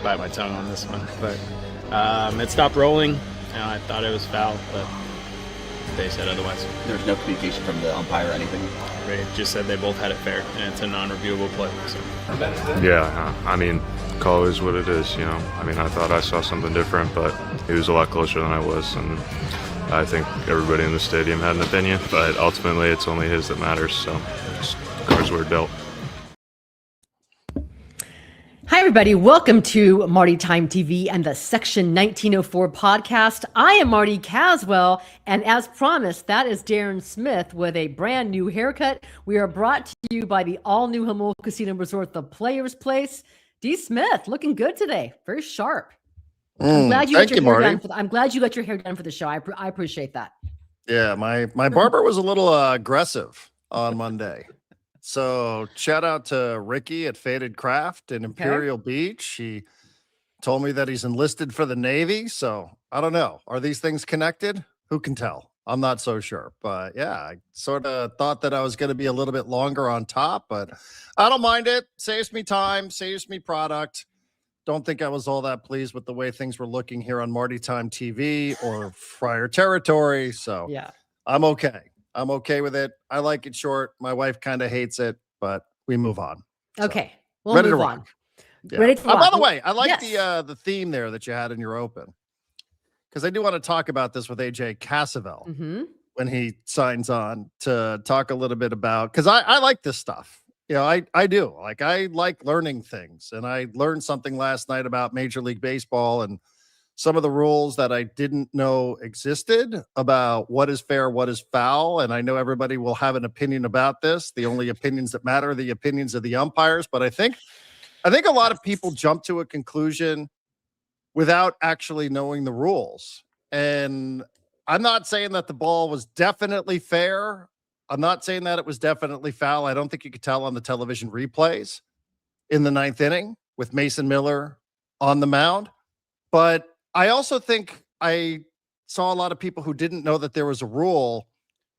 bite my tongue on this one, but it stopped rolling. I thought it was foul, but they said otherwise. There was no communication from the umpire or anything? They just said they both had it fair, and it's a non-reviewable play. So. Yeah, I mean, call is what it is, I mean, I thought I saw something different, but he was a lot closer than I was, and I think everybody in the stadium had an opinion, but ultimately it's only his that matters, so cards were dealt. Hi, everybody. Welcome to Marty Time TV and the Section 1904 podcast. I am Marty Caswell, and as promised, that is Darren Smith with a brand new haircut. We are brought to you by the all-new Jamul Casino Resort, the Players Place. D. Smith, looking good today. Very sharp. I'm glad you got your hair done. I'm glad you got your hair done for the show. I appreciate that. Yeah, my barber was a little aggressive on Monday. So shout out to Ricky at Faded Craft in Imperial Beach. He told me that he's enlisted for the Navy. So I don't know. Are these things connected? Who can tell? I'm not so sure. But yeah, I sort of thought that I was going to be a little bit longer on top, but I don't mind it. Saves me time, saves me product. Don't think I was all that pleased with the way things were looking here on Marty Time TV or Friar Territory. So yeah, I'm okay. I'm okay with it. I like it short. My wife kind of hates it, but we move on. Okay. We'll move on. Yeah. Ready to by the way, I like the theme there that you had in your open, because I do want to talk about this with AJ Cassavell when he signs on to talk a little bit about, because I like this stuff. I do. Like, I like learning things, and I learned something last night about Major League Baseball and some of the rules that I didn't know existed about what is fair, what is foul. And I know everybody will have an opinion about this. The only opinions that matter are the opinions of the umpires. But I think a lot of people jump to a conclusion without actually knowing the rules. And I'm not saying that the ball was definitely fair. I'm not saying that it was definitely foul. I don't think you could tell on the television replays in the ninth inning with Mason Miller on the mound. But I also think I saw a lot of people who didn't know that there was a rule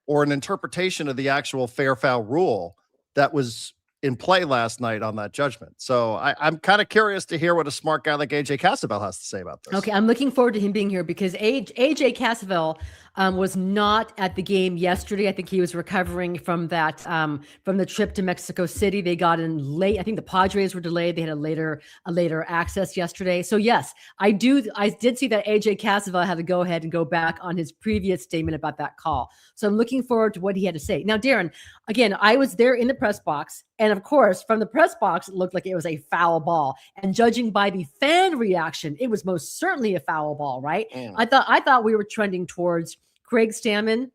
or an interpretation of the actual fair foul rule that was in play last night on that judgment. So I'm kind of curious to hear what a smart guy like AJ Cassavell has to say about this. Okay, I'm looking forward to him being here because AJ Cassavell was not at the game yesterday. I think he was recovering from that from the trip to Mexico City. They got in late. I think the Padres were delayed. They had a later access yesterday. So yes, I did see that AJ Cassavell had to go ahead and go back on his previous statement about that call. So I'm looking forward to what he had to say. Now, Darren, again, I was there in the press box, and of course, from the press box, it looked like it was a foul ball. And judging by the fan reaction, it was most certainly a foul ball, right? I thought we were trending towards Craig Stammen,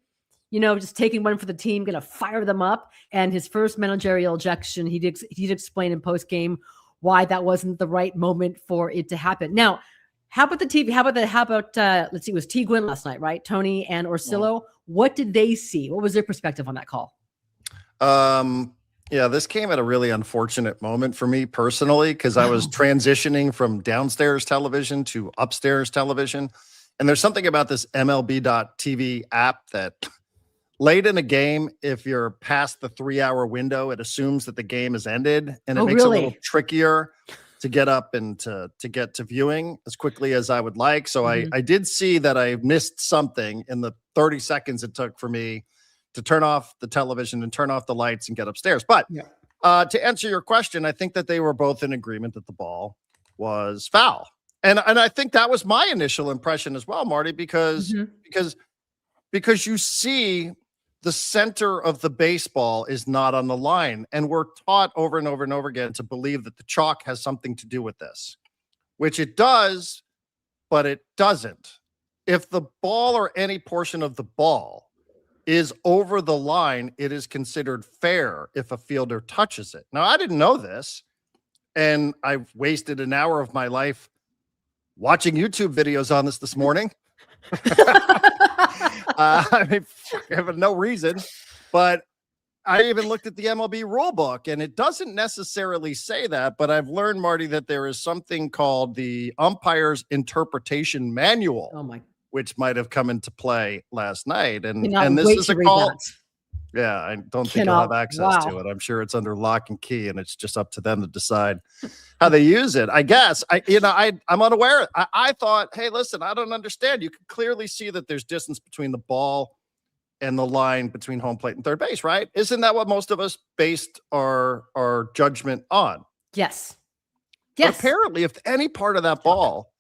just taking one for the team, going to fire them up. And his first managerial ejection, he did explain in post game why that wasn't the right moment for it to happen. Now, how about the TV? How about let's see, it was T. Gwynn last night, right? Tony and Orsillo. Yeah. What did they see? What was their perspective on that call? Yeah, this came at a really unfortunate moment for me personally, because I was transitioning from downstairs television to upstairs television. And there's something about this MLB.TV app that late in a game, if you're past the 3-hour window, it assumes that the game has ended, and it makes it a little trickier to get up and to get to viewing as quickly as I would like. So I did see that I missed something in the 30 seconds it took for me to turn off the television and turn off the lights and get upstairs. But to answer your question, I think that they were both in agreement that the ball was foul. And I think that was my initial impression as well, Marty, because you see the center of the baseball is not on the line. And we're taught over and over and over again to believe that the chalk has something to do with this, which it does, but it doesn't. If the ball or any portion of the ball is over the line, it is considered fair if a fielder touches it. Now, I didn't know this, and I've wasted an hour of my life watching YouTube videos on this morning. I mean, I have no reason, but I even looked at the MLB rule book, and it doesn't necessarily say that, but I've learned, Marty, that there is something called the umpire's interpretation manual, which might have come into play last night. And this is a call. Yeah, I don't think you'll have access to Wow. it. I'm sure it's under lock and key, and it's just up to them to decide how they use it. I guess I'm unaware. I thought, hey, listen, I don't understand. You can clearly see that there's distance between the ball and the line between home plate and third base, right? Isn't that what most of us based our judgment on? Yes. But Yes. apparently, if any part of that ball,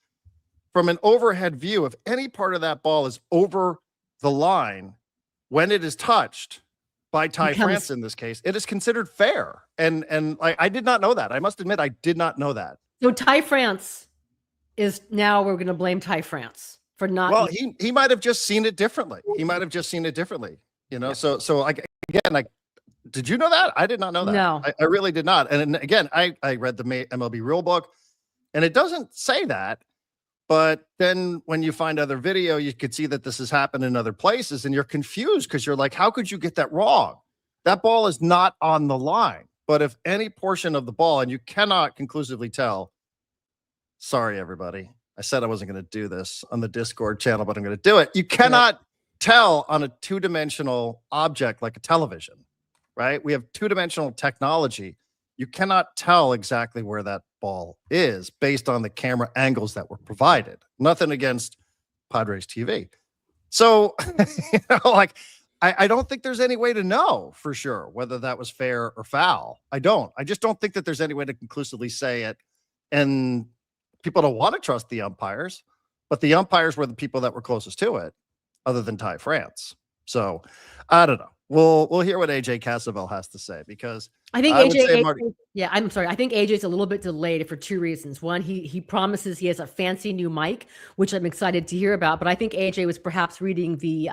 from an overhead view, if any part of that ball is over the line when it is touched by Ty France in this case, it is considered fair. And I did not know that. I must admit, I did not know that. So Ty France is now we're going to blame Ty France for not. Well, he might have just seen it differently. He might have just seen it differently. You know, so did you know that? I did not know that. No. I really did not. And again, I read the MLB rule book, and it doesn't say that. But then when you find other video, you could see that this has happened in other places, and you're confused because you're like, how could you get that wrong? That ball is not on the line. But if any portion of the ball, and you cannot conclusively tell, sorry, everybody. I said I wasn't going to do this on the Discord channel, but I'm going to do it. You cannot tell on a two-dimensional object like a television, right? We have two-dimensional technology. You cannot tell exactly where that ball is based on the camera angles that were provided. Nothing against Padres TV. So, I don't think there's any way to know for sure whether that was fair or foul. I just don't think that there's any way to conclusively say it. And people don't want to trust the umpires, but the umpires were the people that were closest to it, other than Ty France. So, I don't know. We'll hear what AJ Cassavell has to say, because I think AJ, yeah, I'm sorry. I think AJ's a little bit delayed for two reasons. One, he promises he has a fancy new mic, which I'm excited to hear about. But I think AJ was perhaps reading the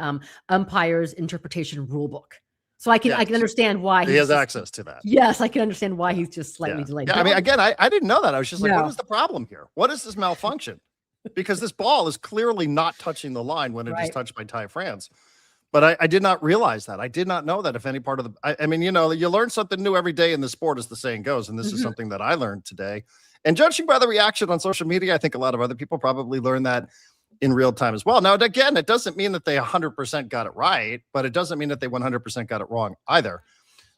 umpire's interpretation rule book. So I can understand why he has access to that. Yes, I can understand why he's just slightly delayed. Yeah, I mean, again, I didn't know that. I was just like, what is the problem here? What is this malfunction? Because this ball is clearly not touching the line when it is touched by Ty France. But I did not realize that. I did not know that if any part of the, I mean, you learn something new every day in the sport, as the saying goes. And this is something that I learned today. And judging by the reaction on social media, I think a lot of other people probably learned that in real time as well. Now, again, it doesn't mean that they 100% got it right, but it doesn't mean that they 100% got it wrong either.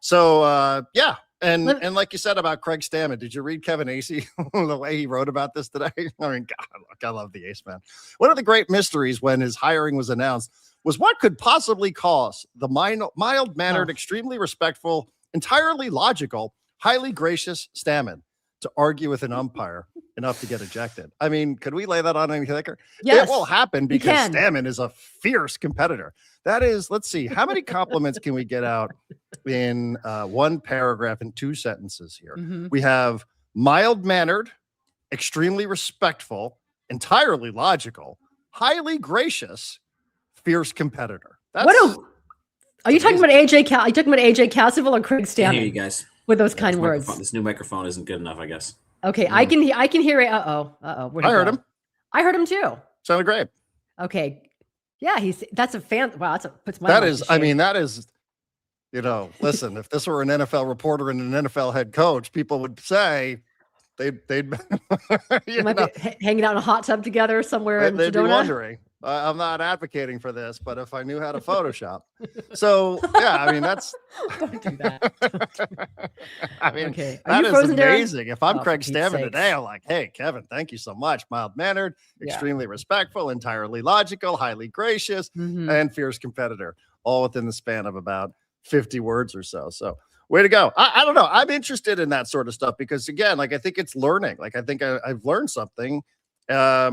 So, yeah. And like you said about Craig Stammen, did you read Kevin Acey, the way he wrote about this today? I mean, God, look, I love the Ace man. One of the great mysteries when his hiring was announced was what could possibly cause the mild-mannered, extremely respectful, entirely logical, highly gracious Stammen to argue with an umpire enough to get ejected. I mean, could we lay that on any thicker? Yes, it will happen because Stammen is a fierce competitor. That is, let's see, how many compliments can we get out in one paragraph in two sentences here? We have mild-mannered, extremely respectful, entirely logical, highly gracious, fierce competitor. Are you talking about AJ? Are you talking about AJ Cassavell or Craig Stammen? I hear you guys with those kind words. This new microphone isn't good enough, I guess. Okay, I can hear it. I heard him. I heard him too. Sounded great. Okay, yeah, that's a fan. Wow, puts my. That is, I mean, that is. Listen, if this were an NFL reporter and an NFL head coach, people would say they'd might be hanging out in a hot tub together somewhere in they'd Sedona. be wondering. I'm not advocating for this, but if I knew how to Photoshop. So, yeah, I mean, that's. Don't do that. I mean, okay. that is amazing. Darren? If I'm Craig Stammen today, I'm like, hey, Kevin, thank you so much. Mild-mannered, extremely respectful, entirely logical, highly gracious, and fierce competitor, all within the span of about 50 words or so. So, way to go. I don't know. I'm interested in that sort of stuff because, again, I think it's learning. I think I've learned something. I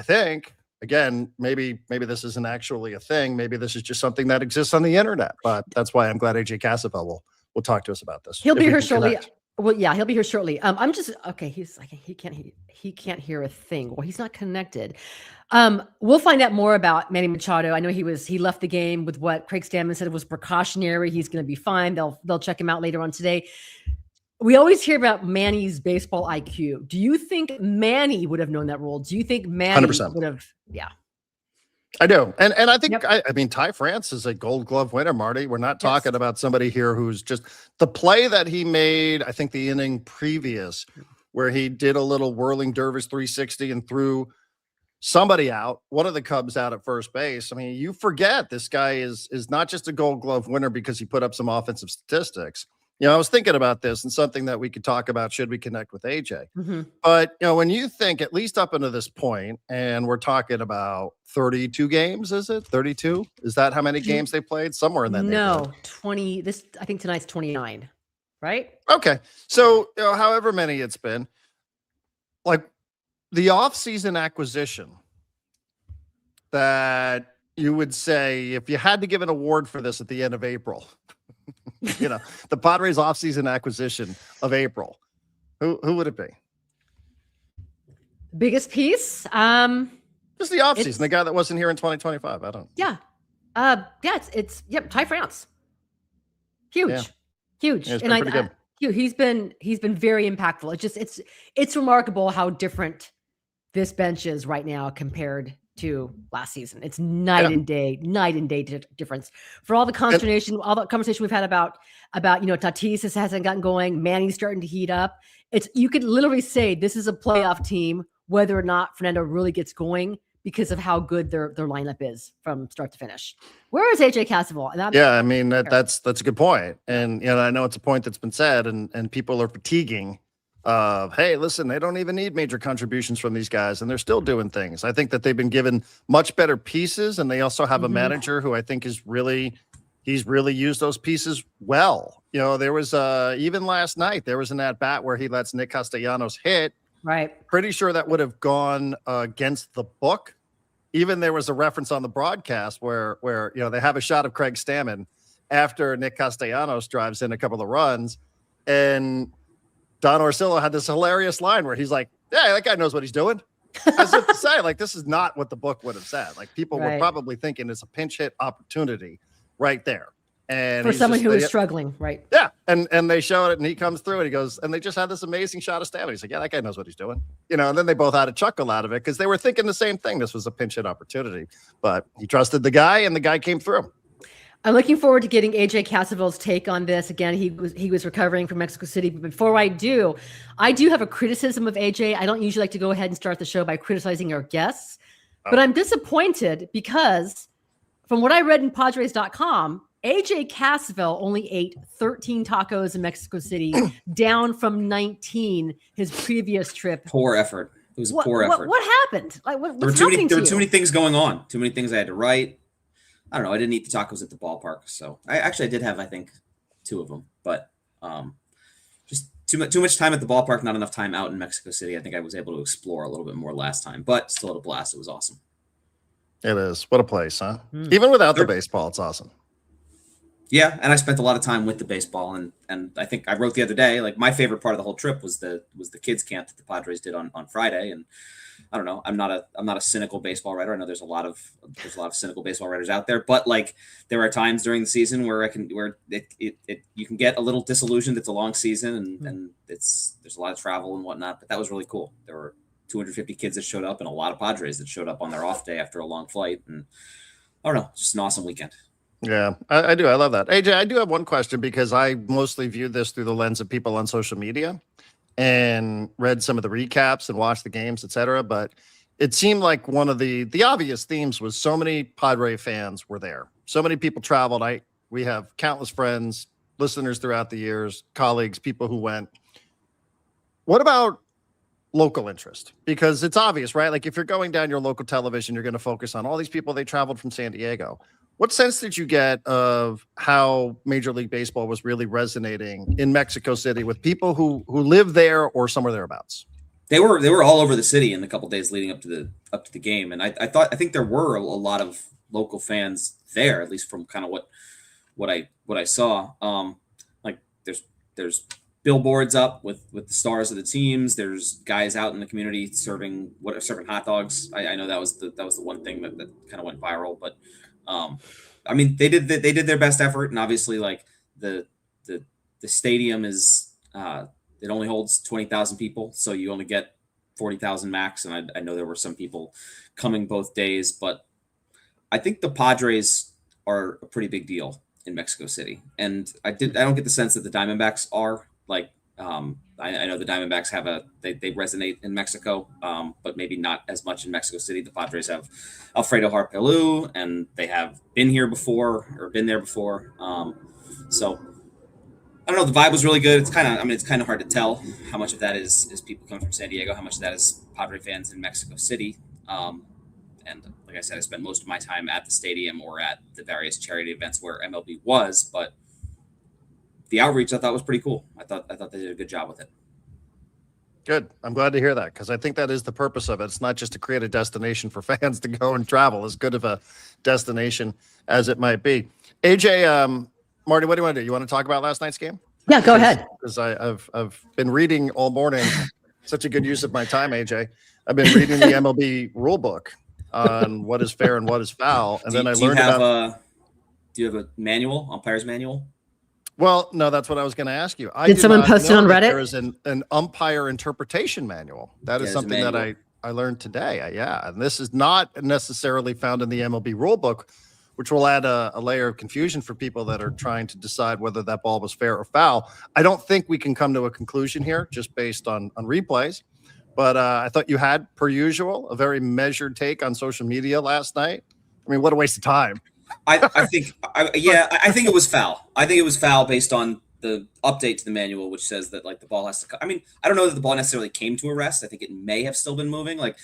think. Again, maybe this isn't actually a thing. Maybe this is just something that exists on the internet. But that's why I'm glad AJ Cassavell will talk to us about this. He'll be here shortly. Well, yeah, he'll be here shortly. I'm just okay. He's like he can't hear a thing. Well, he's not connected. We'll find out more about Manny Machado. I know he left the game with what Craig Stammen said was precautionary. He's going to be fine. They'll check him out later on today. We always hear about Manny's baseball IQ. Do you think Manny would have known that rule? Do you think Manny 100%. would have? Yeah, I do. And I think, I mean, Ty France is a Gold Glove winner, Marty. We're not talking about somebody here who's just the play that he made, I think the inning previous, where he did a little whirling dervish 360 and threw somebody out, one of the Cubs out at first base. I mean, you forget this guy is not just a Gold Glove winner because he put up some offensive statistics. I was thinking about this and something that we could talk about should we connect with AJ. Mm-hmm. But, when you think at least up into this point, and we're talking about 32 games, is it 32? Is that how many games they played? Somewhere in that neighborhood. 20. I think tonight's 29, right? Okay. So, however many it's been, like the offseason acquisition that you would say, if you had to give an award for this at the end of April, the Padres offseason acquisition of April, who would it be? Biggest piece? Just the offseason, the guy that wasn't here in 2025. I don't. Yeah. It's Ty France. Huge. Yeah. Huge. Yeah, and pretty good. He's been very impactful. It's remarkable how different this bench is right now compared to last season. It's night and day difference. For all the consternation, all the conversation we've had about Tatis hasn't gotten going, Manny's starting to heat up. You could literally say this is a playoff team, whether or not Fernando really gets going, because of how good their lineup is from start to finish. Where is AJ Cassavell? I mean, that's a good point. And I know it's a point that's been said, and people are fatiguing of, hey, listen, they don't even need major contributions from these guys, and they're still doing things. I think that they've been given much better pieces, and they also have a manager who I think he's really used those pieces well. There was even last night, there was an at-bat where he lets Nick Castellanos hit. Right. Pretty sure that would have gone against the book. Even there was a reference on the broadcast where they have a shot of Craig Stammen after Nick Castellanos drives in a couple of runs, and Don Orsillo had this hilarious line where he's like, yeah, that guy knows what he's doing. As if to say, like, this is not what the book would have said. Like, people were probably thinking it's a pinch hit opportunity right there. And for someone who is struggling, right? Yeah. And they showed it, and he comes through and he goes, and they just had this amazing shot of Stammen. He's like, yeah, that guy knows what he's doing. And then they both had a chuckle out of it because they were thinking the same thing. This was a pinch hit opportunity, but he trusted the guy, and the guy came through. I'm looking forward to getting AJ Cassavell's take on this. Again, he was recovering from Mexico City. But before I do have a criticism of AJ. I don't usually like to go ahead and start the show by criticizing our guests, but I'm disappointed because from what I read in Padres.com, AJ Cassavell only ate 13 tacos in Mexico City, down from 19 his previous trip. Poor effort. It was a poor effort. What happened? Like, there were too many things going on. Too many things I had to write. I don't know. I didn't eat the tacos at the ballpark, so I did have, I think, 2 of them, but just too much time at the ballpark, not enough time out in Mexico City. I think I was able to explore a little bit more last time, but still had a blast. It was awesome. It is. What a place, huh? Even without the baseball, it's awesome. Yeah, and I spent a lot of time with the baseball, and I think I wrote the other day, like, my favorite part of the whole trip was the kids camp that the Padres did on Friday. And I don't know, I'm not a cynical baseball writer. I know there's a lot of cynical baseball writers out there, but like, there are times during the season where you can get a little disillusioned. It's a long season, and there's a lot of travel and whatnot, but that was really cool. There were 250 kids that showed up, and a lot of Padres that showed up on their off day after a long flight, and I don't know, just an awesome weekend. Yeah, I do. I love that. AJ, I do have one question, because I mostly view this through the lens of people on social media and read some of the recaps and watched the games, etc. But it seemed like one of the obvious themes was so many Padre fans were there. So many people traveled. We have countless friends, listeners throughout the years, colleagues, people who went. What about local interest? Because it's obvious, right? Like, if you're going down your local television, you're going to focus on all these people. They traveled from San Diego. What sense did you get of how Major League Baseball was really resonating in Mexico City with people who live there or somewhere thereabouts? They were all over the city in the couple days leading up to the game, and I think there were a lot of local fans there, at least from kind of what I saw. Like, there's billboards up with the stars of the teams. There's guys out in the community serving hot dogs. I know that was the one thing that kind of went viral, but I mean, they did their best effort, and obviously, like, the stadium is it only holds 20,000 people, so you only get 40,000 max. And I know there were some people coming both days, but I think the Padres are a pretty big deal in Mexico City, and I don't get the sense that the Diamondbacks are. Like, I know the Diamondbacks have they resonate in Mexico, but maybe not as much in Mexico City. The Padres have Alfredo Harpelu, and they have been here before or been there before. So I don't know. The vibe was really good. It's kind of hard to tell how much of that is people coming from San Diego, how much of that is Padre fans in Mexico City. And like I said, I spent most of my time at the stadium or at the various charity events where MLB was, but the outreach I thought was pretty cool. I thought they did a good job with it. Good. I'm glad to hear that, because I think that is the purpose of it. It's not just to create a destination for fans to go and travel, as good of a destination as it might be. AJ, Marty, what do you want to do? You want to talk about last night's game? Yeah, go ahead. Because I've been reading all morning. Such a good use of my time, AJ. I've been reading the MLB rule book on what is fair and what is foul, and then I learned about. Do you have a manual, umpire's manual? Well, no, that's what I was going to ask you. Did someone post it on Reddit? There is an umpire interpretation manual. That is something that I learned today. Yeah, and this is not necessarily found in the MLB rule book, which will add a layer of confusion for people that are trying to decide whether that ball was fair or foul. I don't think we can come to a conclusion here just based on replays. But I thought you had, per usual, a very measured take on social media last night. I mean, what a waste of time. I think it was foul. I think it was foul based on the update to the manual, which says that like the ball has to. I mean, I don't know that the ball necessarily came to a rest. I think it may have still been moving. Like,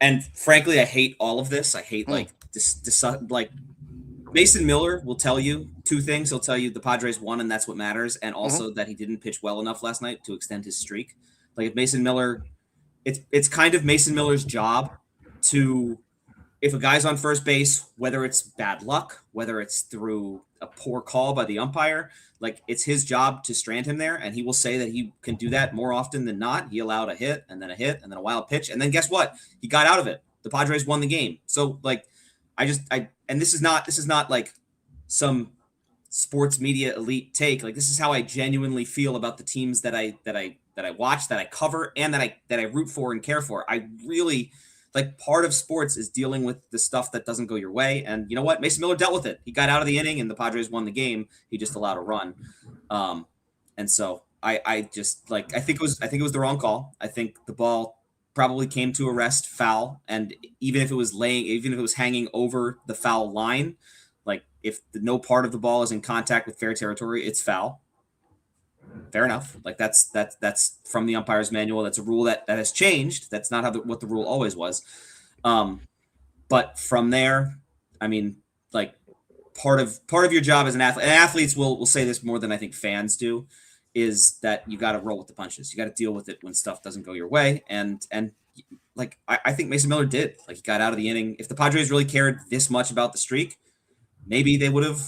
and frankly, I hate all of this. I hate like Mason Miller will tell you two things. He'll tell you the Padres won, and that's what matters, and also that he didn't pitch well enough last night to extend his streak. Like if Mason Miller, it's kind of Mason Miller's job to. If a guy's on first base, whether it's bad luck, whether it's through a poor call by the umpire, like it's his job to strand him there. And he will say that he can do that more often than not. He allowed a hit and then a wild pitch. And then guess what? He got out of it. The Padres won the game. So like, and this is not like some sports media elite take. Like this is how I genuinely feel about the teams that I watch, that I cover, and that I root for and care for. I really, like, part of sports is dealing with the stuff that doesn't go your way. And you know what? Mason Miller dealt with it. He got out of the inning and the Padres won the game. He just allowed a run. And so I think it was the wrong call. I think the ball probably came to a rest, foul. And even if it was hanging over the foul line, like if no part of the ball is in contact with fair territory, it's foul. Fair enough. Like that's from the umpire's manual. That's a rule that has changed. That's not what the rule always was. But from there, I mean, like part of your job as an athlete, and athletes will say this more than I think fans do, is that you got to roll with the punches. You got to deal with it when stuff doesn't go your way. And like, I think Mason Miller did. Like he got out of the inning. If the Padres really cared this much about the streak, maybe they would have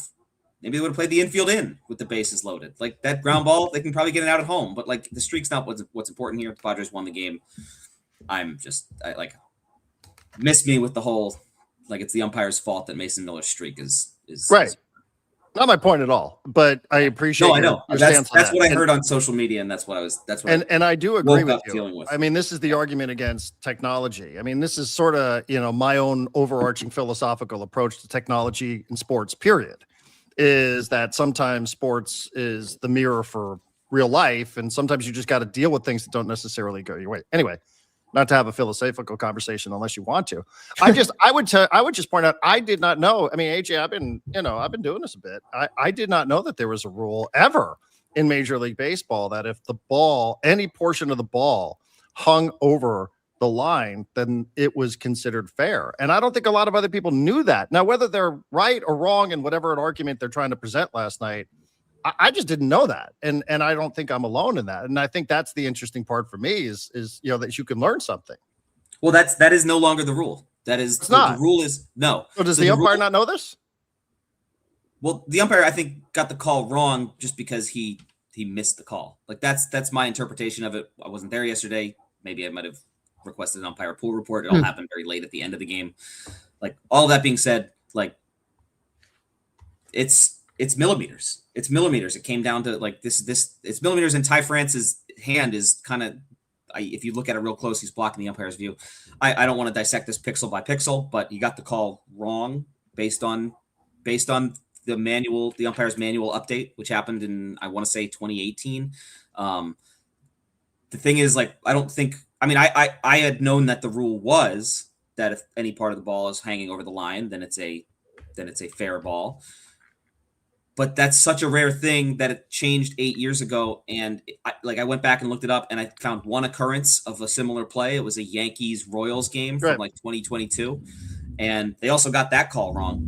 played the infield in with the bases loaded. Like that ground ball, they can probably get it out at home. But like the streak's not what's important here. The Padres won the game. Miss me with the whole, like it's the umpire's fault that Mason Miller's streak is right. Not my point at all, but I appreciate. No, I know. That's what I heard on social media, and that's what I do agree with you. I mean, this is the argument against technology. I mean, this is sort of, my own overarching philosophical approach to technology in sports, period, is that sometimes sports is the mirror for real life, and sometimes you just got to deal with things that don't necessarily go your way. Anyway, not to have a philosophical conversation unless you want to. I would just point out, I did not know. I mean, AJ, I've been doing this a bit. I did not know that there was a rule ever in Major League Baseball that if the ball, any portion of the ball hung over the line, then it was considered fair. And I don't think a lot of other people knew that. Now, whether they're right or wrong in whatever argument they're trying to present last night, I just didn't know that. And I don't think I'm alone in that. And I think that's the interesting part for me is that you can learn something. Well, that is no longer the rule. That is the rule is no. So does the umpire not know this? Well, the umpire, I think, got the call wrong just because he missed the call. Like that's my interpretation of it. I wasn't there yesterday. Maybe I might have requested an umpire pool report. It all happened very late at the end of the game. Like all that being said, like it's millimeters. It's millimeters. It came down to like this. It's millimeters. And Ty France's hand is kind of, if you look at it real close, he's blocking the umpire's view. I don't want to dissect this pixel by pixel, but he got the call wrong based on the umpire's manual update, which happened in, I want to say 2018. The thing is, like, I had known that the rule was that if any part of the ball is hanging over the line, then it's a fair ball. But that's such a rare thing that it changed 8 years ago. And I went back and looked it up, and I found one occurrence of a similar play. It was a Yankees-Royals game from like 2022. And they also got that call wrong.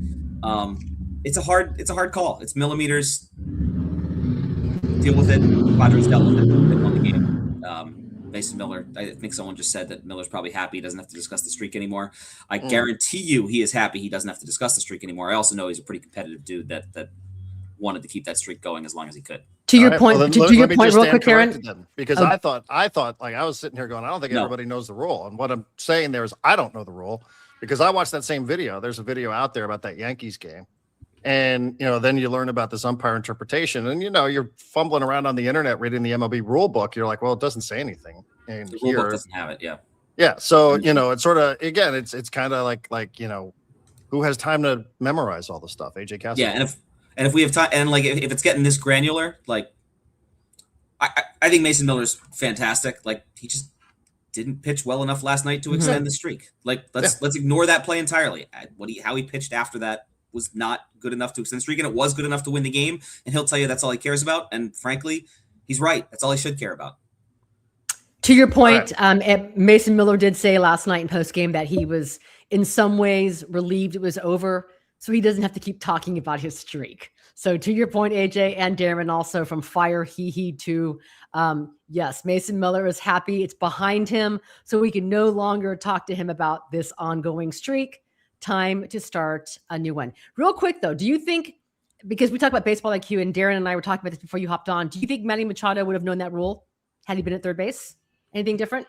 It's a hard call. It's millimeters. Deal with it. Padres dealt with it. They won the game. Mason Miller, I think someone just said that Miller's probably happy he doesn't have to discuss the streak anymore. I guarantee you he is happy he doesn't have to discuss the streak anymore. I also know he's a pretty competitive dude that wanted to keep that streak going as long as he could. To your point, real quick, Darren. Because I thought like I was sitting here going, I don't think everybody knows the rule. And what I'm saying there is I don't know the rule because I watched that same video. There's a video out there about that Yankees game. And, then you learn about this umpire interpretation and, you're fumbling around on the internet reading the MLB rule book. You're like, well, it doesn't say anything. And the rule book doesn't have it. Yeah. Yeah. So, it's sort of, again, it's kind of like, who has time to memorize all the stuff? AJ Cassavell. Yeah. And if we have time, and like if it's getting this granular, like I think Mason Miller's fantastic. Like he just didn't pitch well enough last night to extend the streak. Like let's ignore that play entirely. How he pitched after that was not good enough to extend the streak, and it was good enough to win the game. And he'll tell you that's all he cares about. And frankly, he's right. That's all he should care about. To your point, Mason Miller did say last night in postgame that he was in some ways relieved it was over, so he doesn't have to keep talking about his streak. So to your point, AJ and Darren, also from Fire He to yes, Mason Miller is happy it's behind him, so we can no longer talk to him about this ongoing streak. Time to start a new one. Real quick though, do you think, because we talked about baseball IQ and Darren and I were talking about this before you hopped on, do you think Manny Machado would have known that rule had he been at third base? Anything different?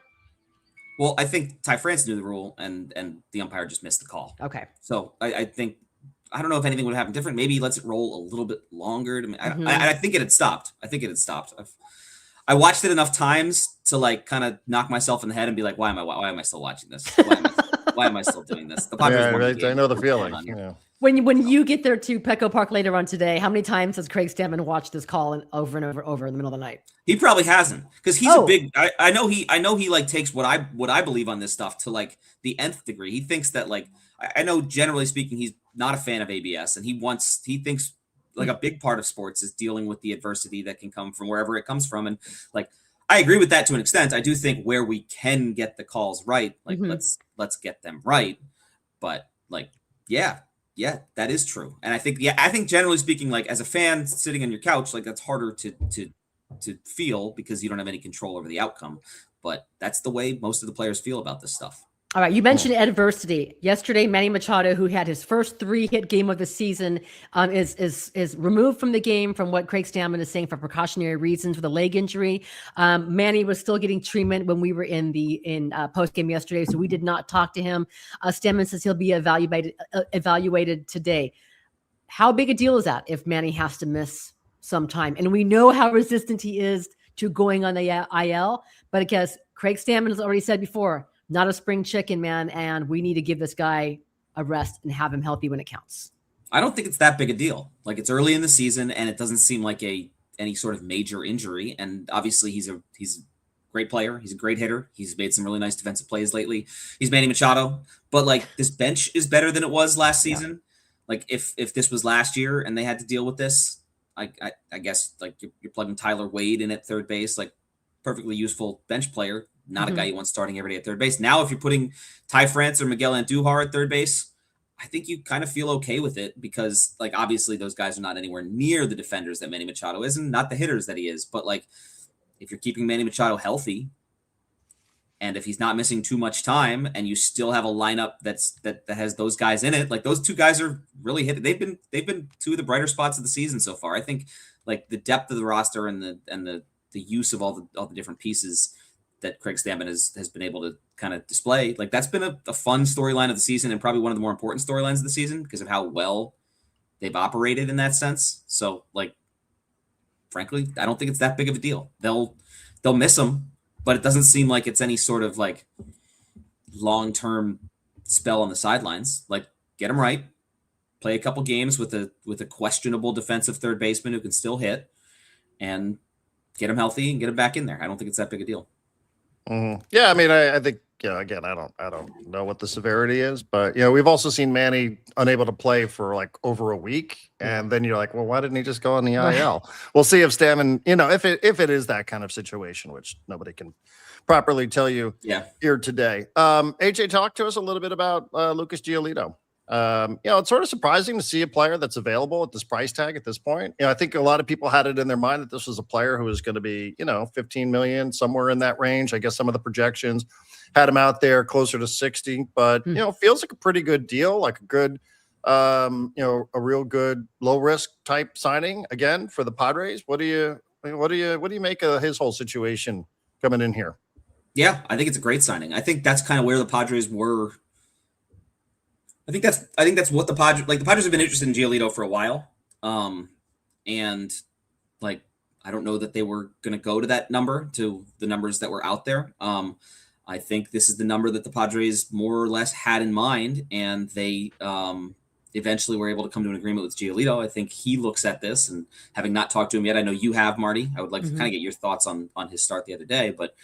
Well, I think Ty France knew the rule and the umpire just missed the call. Okay. So I think, I don't know if anything would have happened different. Maybe he lets it roll a little bit longer. I think it had stopped. I watched it enough times to like kind of knock myself in the head and be like, why am I still watching this? Why am I still doing this? The Padres I know the feeling. Yeah. When you get there to Petco Park later on today, how many times has Craig Stammen watched this call over and over in the middle of the night? He probably hasn't, because he's a big. I know he like takes what I believe on this stuff to like the nth degree. He thinks that like I know generally speaking he's not a fan of ABS, and he thinks like a big part of sports is dealing with the adversity that can come from wherever it comes from, and like I agree with that to an extent. I do think where we can get the calls right, like let's get them right, but like yeah, that is true. And I think generally speaking, like as a fan sitting on your couch, like that's harder to feel because you don't have any control over the outcome. But that's the way most of the players feel about this stuff. All right. You mentioned adversity. Yesterday, Manny Machado, who had his first 3-hit game of the season, is removed from the game from what Craig Stammen is saying for precautionary reasons with a leg injury. Manny was still getting treatment when we were in post game yesterday, so we did not talk to him. Stammen says he'll be evaluated today. How big a deal is that if Manny has to miss some time? And we know how resistant he is to going on the IL, but I guess Craig Stammen has already said before, not a spring chicken, man, and we need to give this guy a rest and have him healthy when it counts. I don't think it's that big a deal. Like it's early in the season, and it doesn't seem like any sort of major injury. And obviously, he's a great player. He's a great hitter. He's made some really nice defensive plays lately. He's Manny Machado, but like this bench is better than it was last season. Yeah. Like if this was last year and they had to deal with this, I guess like you're plugging Tyler Wade in at third base, like perfectly useful bench player. Not a guy you want starting every day at third base. Now, if you're putting Ty France or Miguel Andujar at third base, I think you kind of feel okay with it because, like, obviously those guys are not anywhere near the defenders that Manny Machado is and not the hitters that he is. But, like, if you're keeping Manny Machado healthy and if he's not missing too much time and you still have a lineup that has those guys in it, like, those two guys are really hit. They've been two of the brighter spots of the season so far. I think, like, the depth of the roster and the use of all the different pieces that Craig Stammen has been able to kind of display. Like that's been a fun storyline of the season and probably one of the more important storylines of the season because of how well they've operated in that sense. So like, frankly, I don't think it's that big of a deal. They'll miss him, but it doesn't seem like it's any sort of like long-term spell on the sidelines. Like get him right. play a couple games with a questionable defensive third baseman who can still hit, and get him healthy and get him back in there. I don't think it's that big a deal. Yeah, I mean, I think, again, I don't know what the severity is, but we've also seen Manny unable to play for like over a week, and then you're like, well, why didn't he just go on the IL? We'll see if Stammen, if it is that kind of situation, which nobody can properly tell you here today. AJ, talk to us a little bit about Lucas Giolito. It's sort of surprising to see a player that's available at this price tag at this point. I think a lot of people had it in their mind that this was a player who was going to be, 15 million, somewhere in that range. I guess some of the projections had him out there closer to 60, but feels like a pretty good deal, like a good, a real good low risk type signing again for the Padres. What do you make of his whole situation coming in here? Yeah, I think it's a great signing. I think that's kind of where the Padres were. I think that's what the Padres have been interested in Giolito for a while. And like, I don't know that they were going to go to that number, to the numbers that were out there. I think this is the number that the Padres more or less had in mind, and they eventually were able to come to an agreement with Giolito. I think he looks at this, and having not talked to him yet, I know you have, Marty. I would like to kind of get your thoughts on his start the other day, but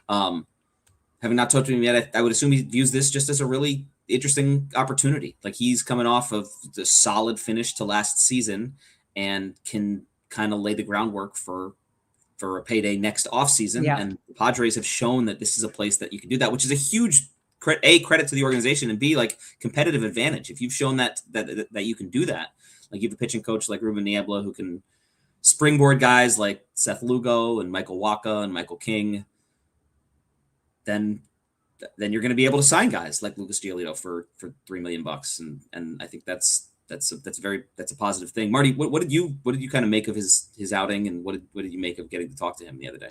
having not talked to him yet, I would assume he views this just as a really interesting opportunity. Like, he's coming off of the solid finish to last season and can kind of lay the groundwork for a payday next offseason. Yeah. And the Padres have shown that this is a place that you can do that, which is a huge credit to the organization, and B, like, competitive advantage. If you've shown that you can do that, like, you have a pitching coach like Ruben Niebla who can springboard guys like Seth Lugo and Michael Wacha and Michael King, then you're going to be able to sign guys like Lucas Giolito for $3 million, and I think that's a positive thing. Marty, what did you kind of make of his outing, and what did you make of getting to talk to him the other day?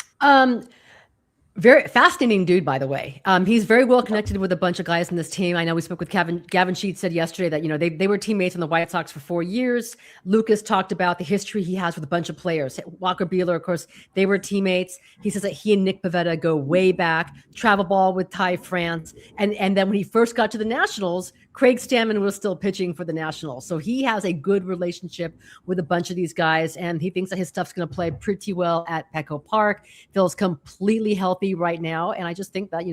Very fascinating dude, by the way. He's very well connected with a bunch of guys in this team. I know we spoke with Gavin Sheets said yesterday that, they were teammates in the White Sox for 4 years. Lucas talked about the history he has with a bunch of players. Walker Buehler, of course, they were teammates. He says that he and Nick Pivetta go way back, travel ball with Ty France. And then when he first got to the Nationals, Craig Stammen was still pitching for the Nationals. So he has a good relationship with a bunch of these guys, and he thinks that his stuff's going to play pretty well at Petco Park. Feels completely healthy right now. And I just think that,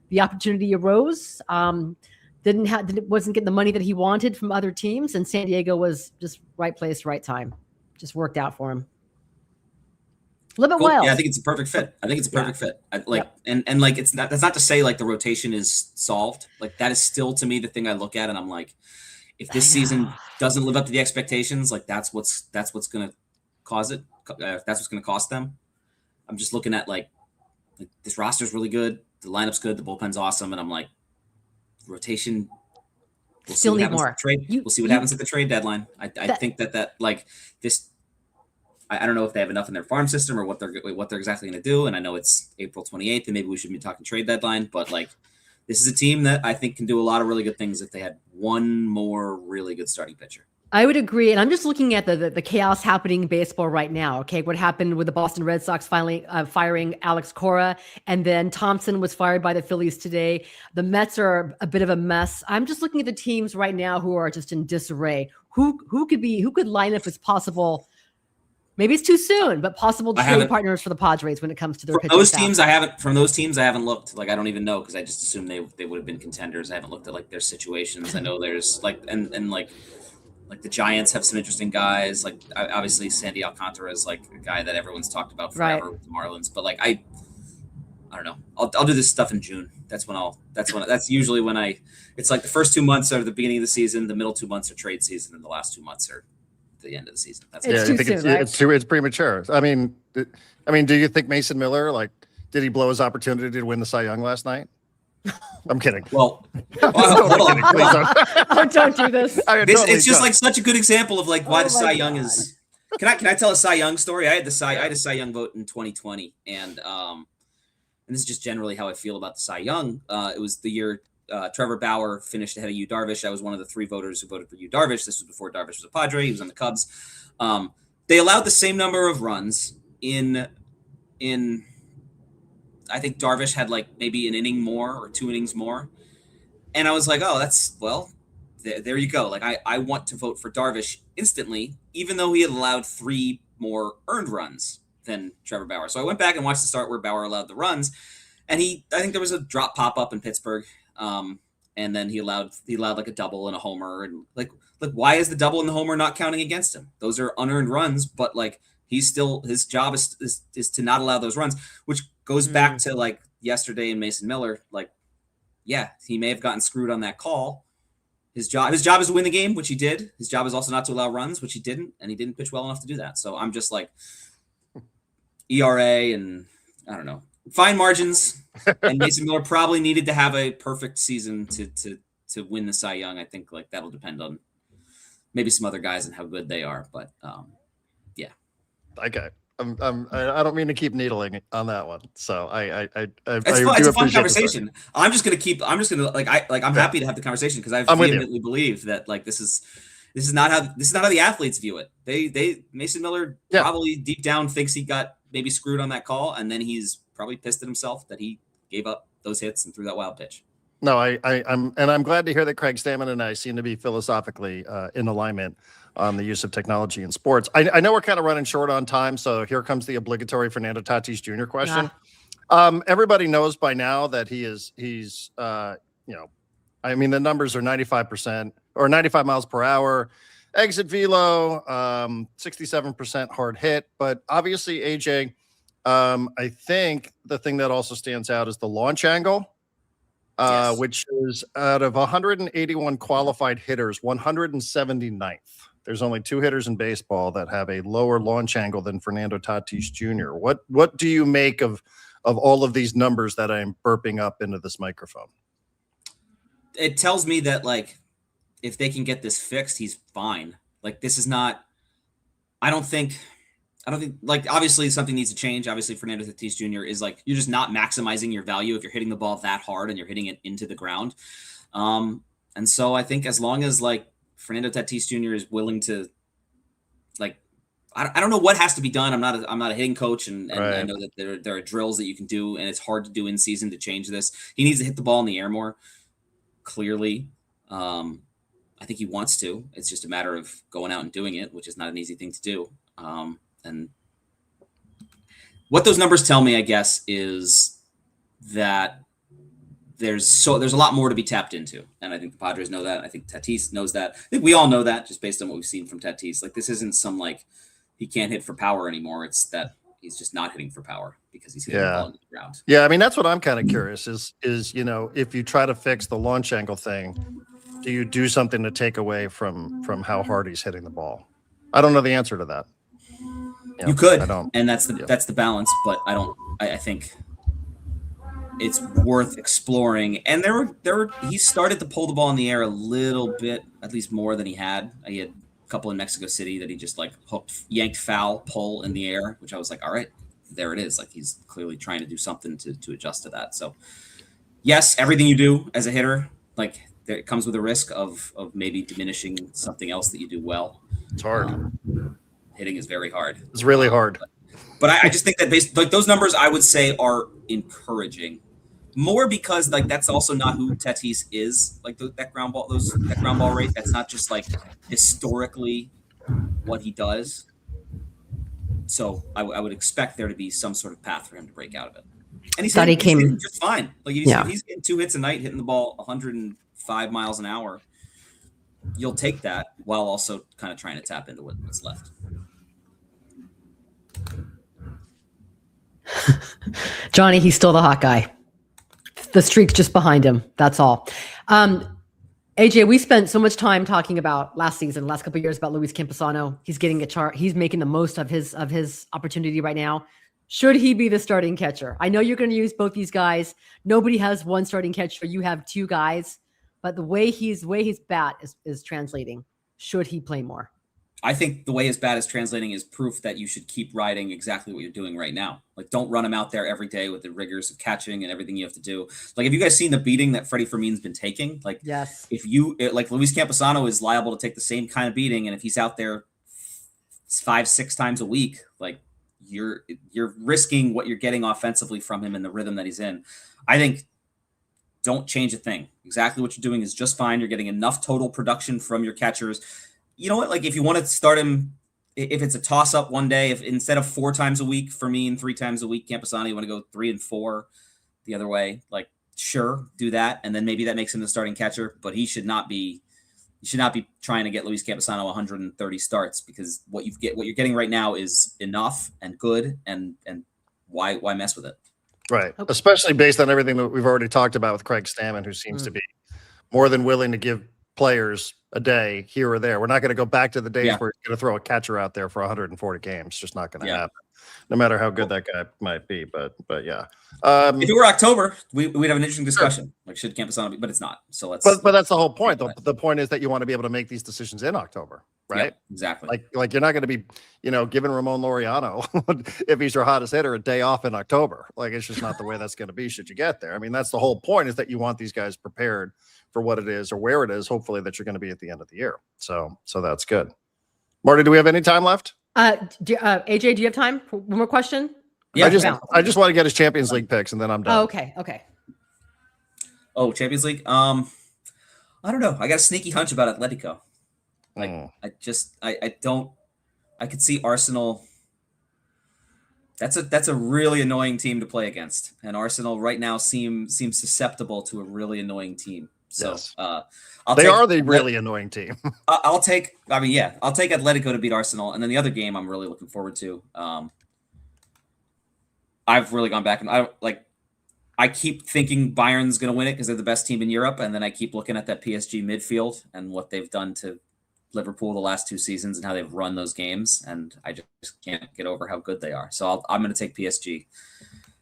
the opportunity arose, wasn't getting the money that he wanted from other teams. And San Diego was just right place, right time. Just worked out for him. A little bit wild. Yeah, I think it's a perfect fit. Fit. And like, that's not to say like the rotation is solved. Like, that is still, to me, the thing I look at, and I'm like, if this season doesn't live up to the expectations, like, that's what's going to cause it. That's what's going to cost them. I'm just looking at like this roster's really good. The lineup's good. The bullpen's awesome. And I'm like, rotation. We'll still see need more. We'll see what happens at the trade deadline. I think that like this. I don't know if they have enough in their farm system or what they're exactly going to do. And I know it's April 28th, and maybe we should be talking trade deadline. But like, this is a team that I think can do a lot of really good things if they had one more really good starting pitcher. I would agree. And I'm just looking at the chaos happening in baseball right now. Okay. What happened with the Boston Red Sox finally firing Alex Cora, and then Thompson was fired by the Phillies today. The Mets are a bit of a mess. I'm just looking at the teams right now who are just in disarray. Who could line up as possible? Maybe it's too soon, but possible trade partners for the Padres when it comes to their pitching staff. From those teams, I haven't looked. Like, I don't even know, because I just assumed they would have been contenders. I haven't looked at like their situations. I know there's like and like the Giants have some interesting guys. Like, obviously Sandy Alcantara is like a guy that everyone's talked about forever with the Marlins. But like, I don't know. I'll do this stuff in June. That's usually when it's like the first 2 months are the beginning of the season, the middle 2 months are trade season, and the last 2 months are the end of the season. It's premature. I mean, do you think Mason Miller, like, did he blow his opportunity to win the Cy Young last night? I'm kidding. Well, don't do this. It's just like such a good example of like why the Cy Young is. Can I tell a Cy Young story? I had a Cy Young vote in 2020, and this is just generally how I feel about the Cy Young. It was the year Trevor Bauer finished ahead of Yu Darvish. I was one of the 3 voters who voted for Yu Darvish. This was before Darvish was a Padre. He was on the Cubs. They allowed the same number of runs in. I think Darvish had like maybe an inning more or 2 innings more, and I was like, oh, there you go. Like I want to vote for Darvish instantly, even though he had allowed 3 more earned runs than Trevor Bauer. So I went back and watched the start where Bauer allowed the runs, and I think there was a drop pop up in Pittsburgh, and then he allowed like a double and a homer, and like why is the double and the homer not counting against him? Those are unearned runs, but like he's still, his job is to not allow those runs, which goes back to like yesterday in Mason Miller. Like, yeah, he may have gotten screwed on that call. His job is to win the game, which he did. His job is also not to allow runs, which he didn't, and he didn't pitch well enough to do that. So I'm just like, ERA and I don't know, fine margins. And Mason Miller probably needed to have a perfect season to win the Cy Young. I think like that'll depend on maybe some other guys and how good they are. But yeah. Okay. I don't mean to keep needling on that one. So it's a fun conversation. I'm happy to have the conversation because I vehemently believe that like this is not how the athletes view it. They Mason Miller probably deep down thinks he got maybe screwed on that call, and then he's probably pissed at himself that he gave up those hits and threw that wild pitch. No, I'm glad to hear that Craig Stammen and I seem to be philosophically in alignment on the use of technology in sports. I know we're kind of running short on time, so here comes the obligatory Fernando Tatis Jr. question. Yeah. Everybody knows by now that he's I mean, the numbers are 95% or 95 miles per hour, exit velo, 67% hard hit. But obviously, AJ, I think the thing that also stands out is the launch angle. Yes. Which is out of 181 qualified hitters, 179th. There's only 2 hitters in baseball that have a lower launch angle than Fernando Tatis Jr. What do you make of all of these numbers that I'm burping up into this microphone? It tells me that like if they can get this fixed, he's fine. Like this is not. I don't think like obviously something needs to change. Obviously, Fernando Tatis Jr. is like you're just not maximizing your value if you're hitting the ball that hard and you're hitting it into the ground. And so I think as long as like Fernando Tatis Jr. is willing to like, I don't know what has to be done. I'm not a hitting coach, and right. I know that there are drills that you can do, and it's hard to do in season to change this. He needs to hit the ball in the air more. Clearly, I think he wants to. It's just a matter of going out and doing it, which is not an easy thing to do. And what those numbers tell me, I guess, is that there's a lot more to be tapped into. And I think the Padres know that. I think Tatis knows that. I think we all know that just based on what we've seen from Tatis. Like this isn't some like he can't hit for power anymore. It's that he's just not hitting for power because he's hitting the ball on the ground. Yeah, I mean that's what I'm kind of curious is if you try to fix the launch angle thing, do you do something to take away from how hard he's hitting the ball? I don't know the answer to that. You could, and that's the balance. But I think it's worth exploring. And he started to pull the ball in the air a little bit, at least more than he had. He had a couple in Mexico City that he just like yanked foul, pull in the air, which I was like, all right, there it is. Like he's clearly trying to do something to adjust to that. So yes, everything you do as a hitter, like it comes with a risk of maybe diminishing something else that you do well. It's hard. Hitting is very hard. It's really hard. But I just think that like those numbers I would say are encouraging. More because like that's also not who Tatis is. Like that ground ball rate. That's not just like historically what he does. So I would expect there to be some sort of path for him to break out of it. And he's hitting just fine. Like he's getting 2 hits a night, hitting the ball 105 miles an hour. You'll take that while also kind of trying to tap into what's left. Johnny, he's still the hot guy. The streak's just behind him. That's all. AJ, we spent so much time talking about last couple of years about Luis Campusano. He's getting he's making the most of his opportunity right now. Should he be the starting catcher? I know you're going to use both these guys. Nobody has one starting catcher. You have 2 guys. But the way his bat is translating, should he play more? I think the way his bat is translating is proof that you should keep riding exactly what you're doing right now. Like, don't run him out there every day with the rigors of catching and everything you have to do. Like, have you guys seen the beating that Freddie Fermin's been taking? Like, yes. Like Luis Campusano is liable to take the same kind of beating, and if he's out there 5-6 times a week, like you're risking what you're getting offensively from him in the rhythm that he's in. I think don't change a thing. Exactly what you're doing is just fine. You're getting enough total production from your catchers. You know what? Like, if you want to start him, if it's a toss-up one day, if instead of 4 times a week for me and 3 times a week, Campusano, you want to go 3 and 4 the other way, like, sure, do that. And then maybe that makes him the starting catcher, but he should not be trying to get Luis Campusano 130 starts, because what you're getting right now is enough and good, and why mess with it? Right. Especially based on everything that we've already talked about with Craig Stammen, who seems to be more than willing to give players a day here or there. We're not going to go back to the days where he's going to throw a catcher out there for 140 games. It's just not going to happen, no matter how good that guy might be. But yeah. If it were October, we'd have an interesting discussion. Like, should Campusano be? But it's not. So let's. But that's the whole point. The point is that you want to be able to make these decisions in October, right? Yep, exactly. Like you're not going to be, giving Ramon Laureano, if he's your hottest hitter, a day off in October. Like, it's just not the way that's going to be. Should you get there? I mean, that's the whole point, is that you want these guys prepared for what it is or where it is, hopefully, that you're going to be at the end of the year. So that's good. Marty, do we have any time left? AJ, do you have time for one more question? Yeah, I just want to get his Champions League picks, and then I'm done. Oh, okay. Oh, Champions League. I don't know. I got a sneaky hunch about Atletico. Like, I could see Arsenal. That's a really annoying team to play against, and Arsenal right now seems susceptible to a really annoying team. So yes. They are the really annoying team. I'll take Atletico to beat Arsenal, and then the other game I'm really looking forward to. I've really gone back and I keep thinking Bayern's going to win it because they're the best team in Europe, and then I keep looking at that PSG midfield and what they've done to Liverpool the last 2 seasons and how they've run those games, and I just can't get over how good they are. So I'm going to take PSG,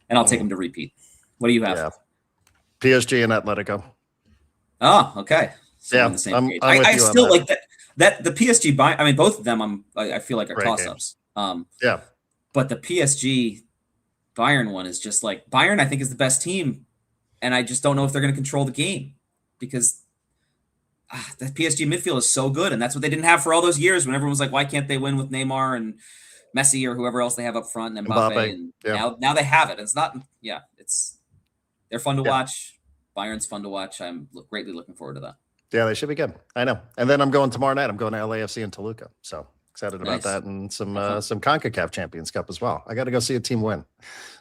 and I'll take them to repeat. What do you have? Yeah. PSG and Atletico. Oh, okay. So yeah, on the same page. I still like that the PSG. I mean, both of them. I feel like are toss-ups. Yeah, but the PSG Bayern one is just like, Bayern, I think, is the best team, and I just don't know if they're going to control the game, because the PSG midfield is so good, and that's what they didn't have for all those years when everyone was like, why can't they win with Neymar and Messi or whoever else they have up front, and Mbappe. And now they have it. It's not, they're fun to watch. Bayern's fun to watch. I'm greatly looking forward to that. Yeah, they should be good. I know. And then I'm going tomorrow night. I'm going to LAFC and Toluca. So excited about that, and some CONCACAF Champions Cup as well. I got to go see a team win.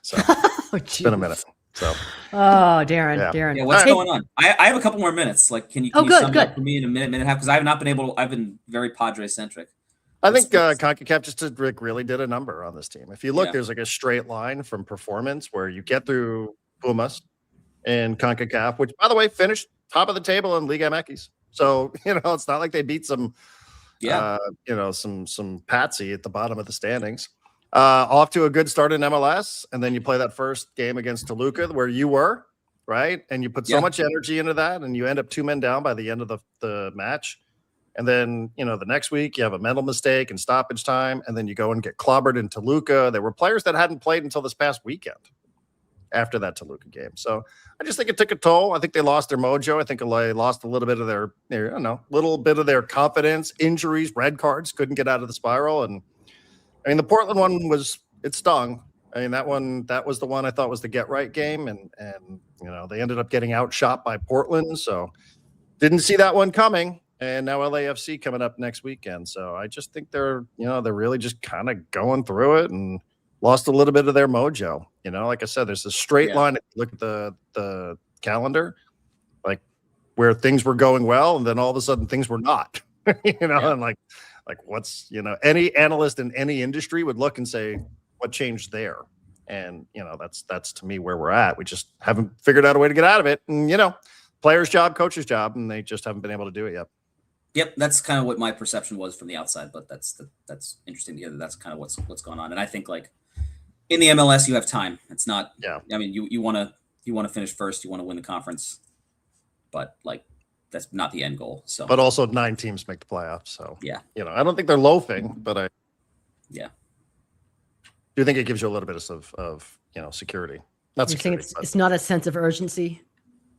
So it's been a minute. So Darren. Yeah, what's going on? I have a couple more minutes. Like, can you sum it up for me in a minute and a half? Because I have not been able to. I've been very Padres centric. I think CONCACAF just really did a number on this team. If you look, there's like a straight line from performance where you get through Pumas and CONCACAF, which, by the way, finished top of the table in Liga MX. So, it's not like they beat some patsy at the bottom of the standings. Off to a good start in MLS, and then you play that first game against Toluca where you were, right? And you put so much energy into that, and you end up 2 men down by the end of the match. And then, the next week you have a mental mistake and stoppage time, and then you go and get clobbered in Toluca. There were players that hadn't played until this past weekend after that Toluca game. So I just think it took a toll. I think they lost their mojo. I think they lost a little bit of their confidence. Injuries, red cards, couldn't get out of the spiral. And I mean, the Portland one it stung. I mean, that was the one I thought was the get right game. And they ended up getting outshot by Portland. So didn't see that one coming. And now LAFC coming up next weekend. So I just think they're really just kind of going through it and lost a little bit of their mojo. Like I said, there's a straight line. If you look at the calendar, like where things were going well, and then all of a sudden things were not. And like what's any analyst in any industry would look and say, what changed there? And that's to me where we're at. We just haven't figured out a way to get out of it. And player's job, coach's job, and they just haven't been able to do it yet. Yep, that's kind of what my perception was from the outside, but that's interesting to hear that that's kind of what's going on. And I think, like, in the MLS, you have time. It's not. Yeah. I mean, you want to finish first. You want to win the conference, but like that's not the end goal. So. But also 9 teams make the playoffs. So yeah. I don't think they're loafing, but I. Yeah. Do you think it gives you a little bit of security? Not security. It's not a sense of urgency.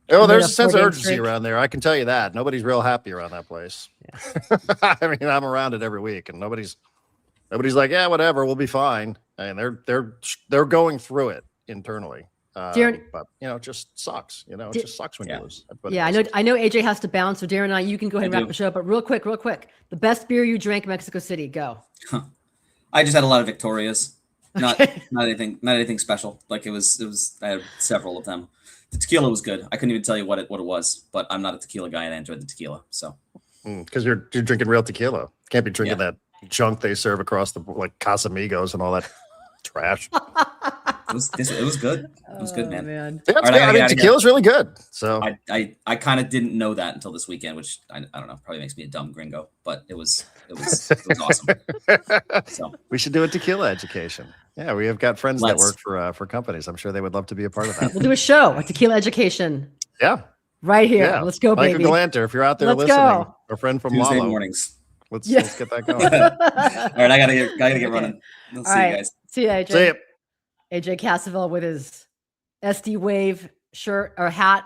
Oh, there's a sense of urgency around there. I can tell you that. Nobody's real happy around that place. Yeah. I mean, I'm around it every week, and nobody's like, yeah, whatever, we'll be fine. And they're going through it internally. Darren- but it just sucks. It just sucks when you lose. Yeah, I know AJ has to bounce, so Darren and you can go ahead and wrap the show. But real quick, the best beer you drank in Mexico City, go. I just had a lot of Victorias, not anything special. Like it was. I had several of them. The tequila was good. I couldn't even tell you what it was, but I'm not a tequila guy, and I enjoyed the tequila. So because you're drinking real tequila, can't be drinking that junk they serve across the like Casamigos and all that trash. It was good. It was good, man. Yeah, I mean, tequila's really good. So I kind of didn't know that until this weekend, which I don't know, probably makes me a dumb gringo, but it was awesome. So we should do a tequila education. Yeah, we have got friends that work for companies. I'm sure they would love to be a part of that. We'll do a show, a tequila education. Yeah. Right here. Yeah. Let's go, Michael baby. Galanter, if you're out there listening, our friend from Tuesday Lalo. mornings. Let's get that going. All right, I gotta get running. Let's see you guys. See you, AJ. See you. AJ Cassavell with his SD Wave shirt or hat.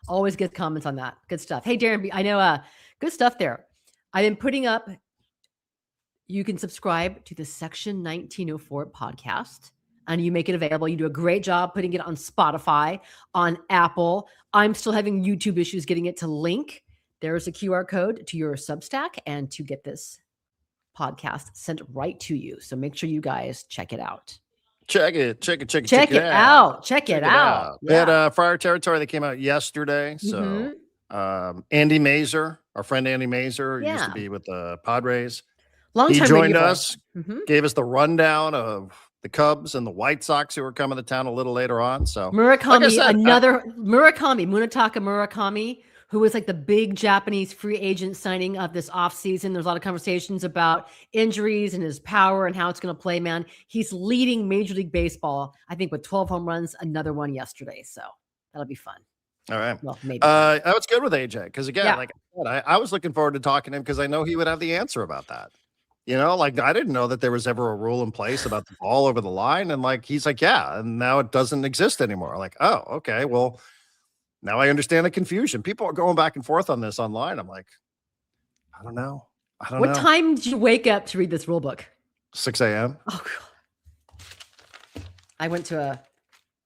Always gets comments on that. Good stuff. Hey, Darren, I know good stuff there. I've been putting up, you can subscribe to the Section 1904 podcast and you make it available. You do a great job putting it on Spotify, on Apple. I'm still having YouTube issues getting it to link. There's a QR code to your Substack and to get this podcast sent right to you. So make sure you guys check it out. Check it out. Check it out. We had Friar Territory that came out yesterday. So Andy Mazer, our friend Andy Mazer, used to be with the Padres. He joined us, gave us the rundown of the Cubs and the White Sox who were coming to town a little later on. So Murakami, Munetaka Murakami, who was like the big Japanese free agent signing of this offseason. There's a lot of conversations about injuries and his power and how it's going to play, man. He's leading Major League Baseball, I think, with 12 home runs, another one yesterday. So that'll be fun. All right. Well, maybe. I was good with AJ because, again, like I said, I was looking forward to talking to him because I know he would have the answer about that. Like I didn't know that there was ever a rule in place about the ball over the line. And like, he's like, yeah, and now it doesn't exist anymore. Like, oh, okay, well, now I understand the confusion. People are going back and forth on this online. I'm like, I don't know. What time did you wake up to read this rule book? 6 a.m. Oh, God. I went to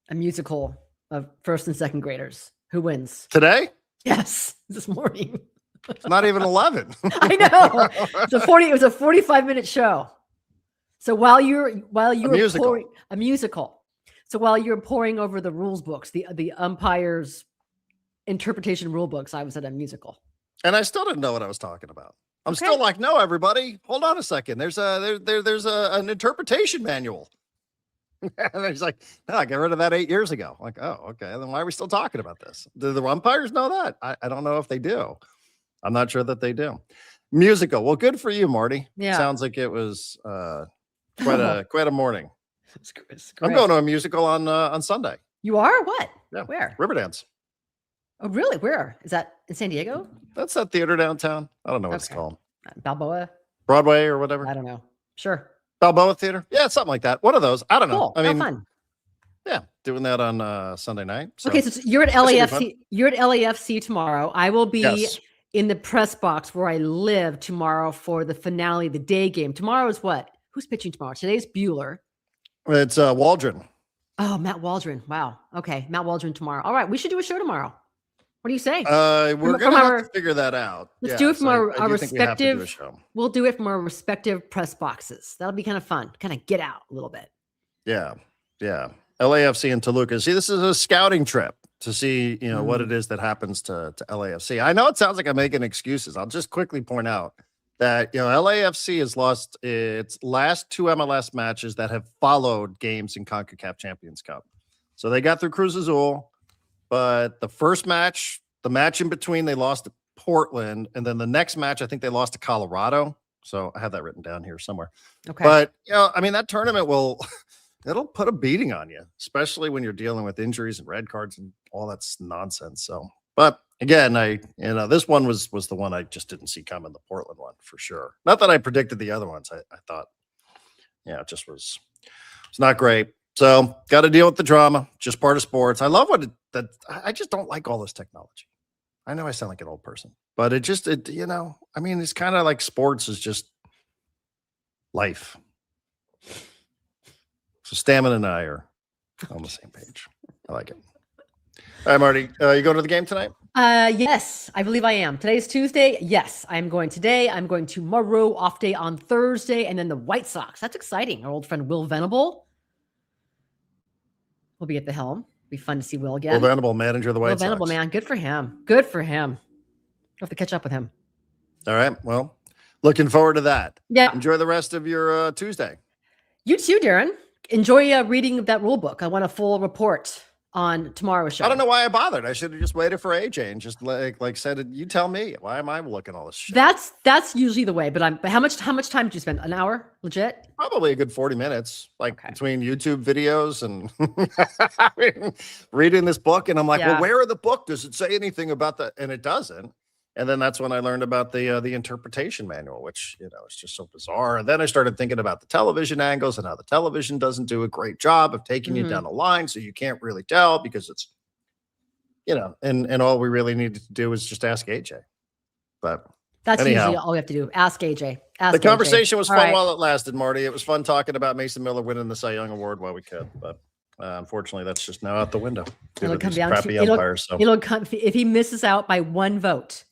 a musical of first and second graders. Who wins? Today? Yes, this morning. It's not even 11. I know. It was a 45-minute show. So while you were pouring a musical. So while you're pouring over the rules books, the umpires interpretation rule books, I was at a musical. And I still didn't know what I was talking about. I'm still like, no, everybody, hold on a second. There's an interpretation manual. And he's like, no, I got rid of that 8 years ago. I'm like, oh, okay. Then why are we still talking about this? Do the umpires know that? I don't know if they do. I'm not sure that they do. Musical. Well, good for you, Marty. Yeah. Sounds like it was quite a morning. It's great. I'm going to a musical on Sunday. You are? What? Yeah. Where? Riverdance. Oh, really? Where? Is that in San Diego? That's that theater downtown. I don't know what it's called. Balboa? Broadway or whatever. I don't know. Sure. Balboa Theater. Yeah, it's something like that. One of those. I don't know. Cool. I mean, fun. Yeah, doing that on Sunday night. So. Okay, so you're at LAFC. You're at LAFC tomorrow. I will be in the press box where I live tomorrow for the finale, the day game. Tomorrow is what? Who's pitching tomorrow? Today's Bueller. It's Waldron. Oh, Matt Waldron. Wow. Okay, Matt Waldron tomorrow. All right, we should do a show tomorrow. What do you say? We're gonna have to figure that out. Let's do it from our respective. We'll do it from our respective press boxes. That'll be kind of fun. Kind of get out a little bit. Yeah. LAFC and Toluca. See, this is a scouting trip to see, what it is that happens to LAFC. I know it sounds like I'm making excuses. I'll just quickly point out that, LAFC has lost its last 2 MLS matches that have followed games in CONCACAF Champions Cup. So they got through Cruz Azul, but the first match, the match in between, they lost to Portland. And then the next match, I think they lost to Colorado. So I have that written down here somewhere. Okay. But, that tournament it'll put a beating on you, especially when you're dealing with injuries and red cards and all that nonsense. So, but again, this one was the one I just didn't see coming, the Portland one for sure. Not that I predicted the other ones. I thought, it just it's not great. So got to deal with the drama, just part of sports. I love I just don't like all this technology. I know I sound like an old person, but it's kind of like sports is just life. So Stamina and I are on the same page. I like it. All right, Marty, you going to the game tonight? Yes, I believe I am. Today's Tuesday. Yes, I'm going today. I'm going tomorrow, off day on Thursday, and then the White Sox. That's exciting. Our old friend Will Venable will be at the helm. Be fun to see Will again. Will Venable, manager of the White Sox. Will Venable, man. Good for him. Good for him. We'll have to catch up with him. All right. Well, looking forward to that. Yeah. Enjoy the rest of your Tuesday. You too, Darren. Enjoy reading that rule book. I want a full report on tomorrow's show. I don't know why I bothered. I should have just waited for AJ and just like said, you tell me. Why am I looking all this shit? That's usually the way. But how much time did you spend? An hour? Legit? Probably a good 40 minutes, like Okay. between YouTube videos and I mean, reading this book. And I'm like, Yeah. well, where in the book does it say anything about that? And it doesn't. And then that's when I learned about the interpretation manual, which, is just so bizarre. And then I started thinking about the television angles and how the television doesn't do a great job of taking you down a line. So you can't really tell because it's, and all we really needed to do was just ask AJ. But That's anyhow, usually all we have to do. Ask AJ. the conversation was All fun right. while it lasted, Marty. It was fun talking about Mason Miller winning the Cy Young Award while we could. But unfortunately, that's just now out the window. due It'll to come these down crappy to umpires. So. it'll come if he misses out by one vote,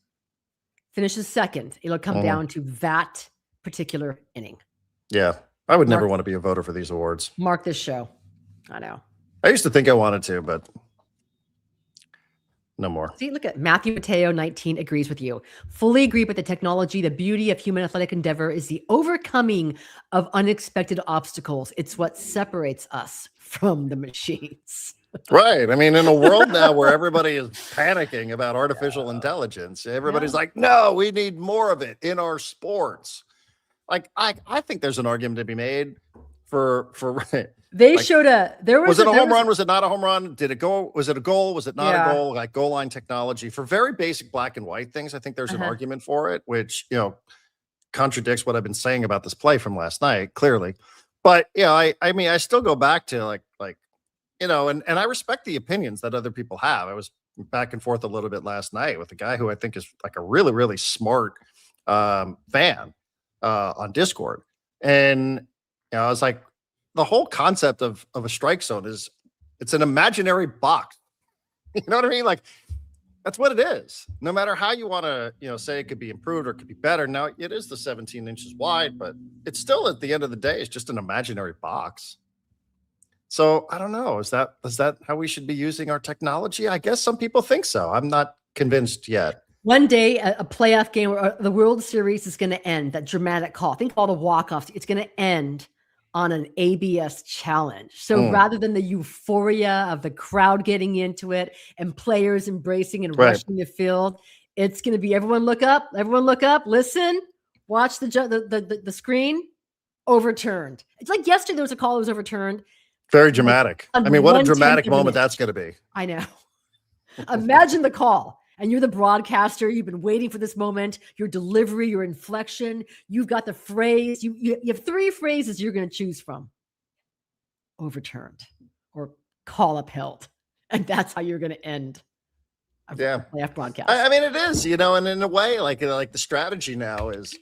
finishes second. It'll come down to that particular inning. Yeah, I would never Mark- want to be a voter for these awards. Mark this show. I know. I used to think I wanted to, but no more. See, look at Matthew Mateo 19 agrees with you. Fully agree with the technology. The beauty of human athletic endeavor is the overcoming of unexpected obstacles. It's what separates us from the machines. Right. I mean, in a world now where everybody is panicking about artificial intelligence, everybody's like, no, we need more of it in our sports. Like, I think there's an argument to be made for They Like, showed there was it a there home run? Was it not a home run? Did it go? Was it a goal? Was it not Yeah. a goal? Like goal line technology for very basic black and white things. I think there's an argument for it, which, contradicts what I've been saying about this play from last night, clearly. But I mean, I still go back to like, and I respect the opinions that other people have. I was back and forth a little bit last night with a guy who I think is like a really, really smart fan on Discord. And I was like, the whole concept of a strike zone is it's an imaginary box. You know what I mean? Like that's what it is. No matter how you want to, say it could be improved or it could be better. Now it is the 17 inches wide, but it's still at the end of the day, it's just an imaginary box. So I don't know. Is that how we should be using our technology? I guess some people think so. I'm not convinced yet. One day, a playoff game or the World Series is going to end. That dramatic call. Think of all the walk-offs. It's going to end on an ABS challenge. So rather than the euphoria of the crowd getting into it and players embracing and rushing the field, it's going to be everyone look up, listen, watch the screen, overturned. It's like yesterday there was a call that was overturned. Very dramatic. I mean, what a dramatic 1/10 moment minute. that's going to be. I know. Imagine the call. And you're the broadcaster. You've been waiting for this moment. Your delivery, your inflection. You've got the phrase. You have three phrases you're going to choose from. Overturned or call upheld. And that's how you're going to end a playoff broadcast. I mean, it is, and in a way, like the strategy now is,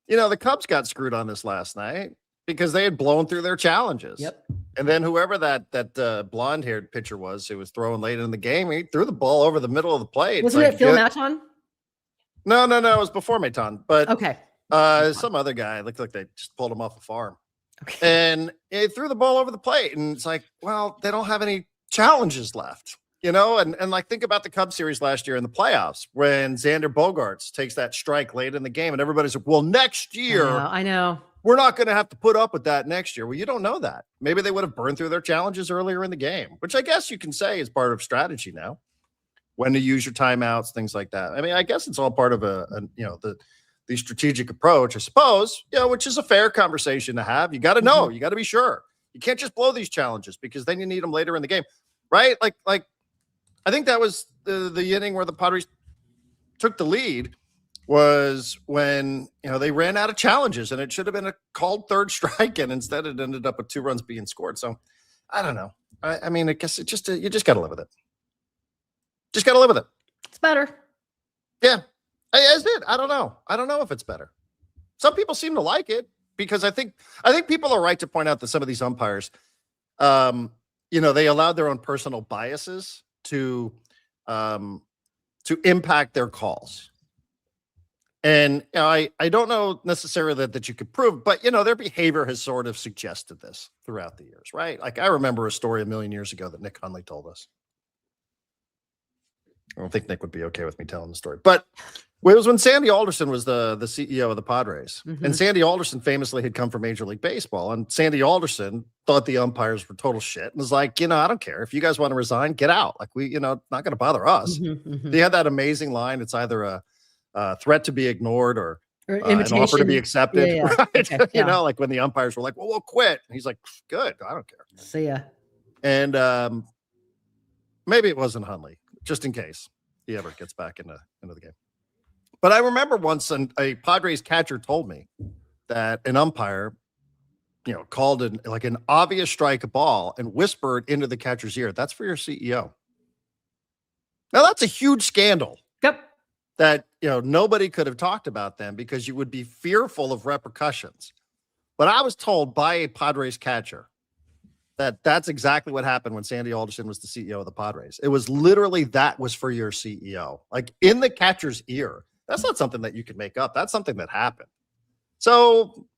the Cubs got screwed on this last night because they had blown through their challenges. Yep. And then whoever that blonde-haired pitcher was who was throwing late in the game, he threw the ball over the middle of the plate. Wasn't it Phil Maton? No, it was before Maton. But okay. Some other guy looked like they just pulled him off a farm. Okay. And he threw the ball over the plate. And it's like, well, they don't have any challenges left. And like think about the Cubs series last year in the playoffs when Xander Bogaerts takes that strike late in the game and everybody's like, well, next year. I know. We're not going to have to put up with that next year. Well, you don't know that. Maybe they would have burned through their challenges earlier in the game, which I guess you can say is part of strategy now. When to use your timeouts, things like that. I mean, I guess it's all part of the strategic approach, I suppose, which is a fair conversation to have. You got to know, you got to be sure. You can't just blow these challenges because then you need them later in the game, right? Like I think that was the inning where the Padres took the lead. Was when they ran out of challenges and it should have been a called third strike, and instead it ended up with 2 runs being scored. So I don't know. I mean, I guess you just got to live with it. Just got to live with it. It's better. Yeah, is it? I don't know. I don't know if it's better. Some people seem to like it because I think people are right to point out that some of these umpires, they allowed their own personal biases to impact their calls. And I don't know necessarily that you could prove, but their behavior has sort of suggested this throughout the years, right? Like I remember a story a million years ago that Nick Hundley told us. I don't think Nick would be okay with me telling the story, but it was when Sandy Alderson was the CEO of the Padres. Mm-hmm. And Sandy Alderson famously had come from Major League Baseball. And Sandy Alderson thought the umpires were total shit and was like, I don't care. If you guys want to resign, get out. Like not going to bother us. Mm-hmm, mm-hmm. They had that amazing line. It's either a threat to be ignored or an offer to be accepted. Yeah. Right? Okay, yeah. Like when the umpires were like, well, we'll quit. And he's like, good. I don't care. See ya. And maybe it wasn't Hundley, just in case he ever gets back into the game. But I remember once a Padres catcher told me that an umpire, called an obvious strike ball and whispered into the catcher's ear, "That's for your CEO." Now that's a huge scandal. Yep. That nobody could have talked about them because you would be fearful of repercussions. But I was told by a Padres catcher that that's exactly what happened when Sandy Alderson was the CEO of the Padres. It was literally that was for your CEO, like in the catcher's ear. That's not something that you can make up. That's something that happened. So